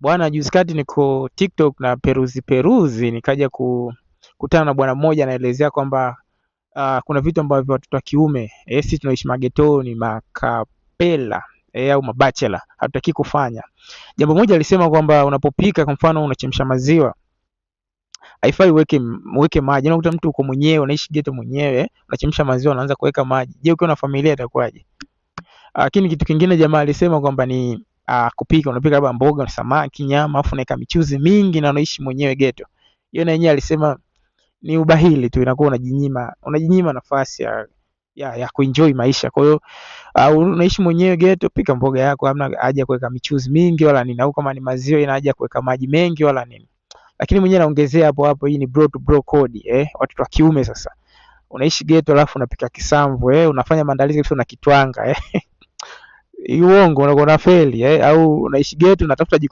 Bwana, juzi kati niko TikTok na peruzi nikaja kukutana na bwana mmoja anaelezea kwamba kuna vitu ambavyo watoto wa kiume sisi tunaishi magetoni, makapela au mabachela hatutaki kufanya. Jambo moja alisema kwamba unapopika, kwa mfano unachemsha maziwa, haifai uweke maji. Unakuta mtu uko mwenyewe, unaishi ghetto mwenyewe, unachemsha maziwa unaanza kuweka maji. Je, ukiwa na familia itakuwaje? Lakini kitu kingine jamaa alisema kwamba ni kupika, unapika labda mboga, samaki, nyama, afu unaweka michuzi mingi na unaishi mwenyewe ghetto. Hiyo na yenyewe alisema ni ubahili tu, inakuwa unajinyima nafasi ya kuenjoy maisha. Kwa hiyo unaishi mwenyewe ghetto, pika mboga yako, hamna haja kuweka michuzi mingi wala nini, au kama ni maziwa ina haja kuweka maji mengi wala nini. Lakini mwenyewe naongezea hapo, hii ni bro to bro code, watoto wa kiume sasa. Unaishi ghetto alafu unapika kisamvu, unafanya maandalizi kisha unakitwanga, uongo unakuwa unafeli, au unaishi ghetto unatafuta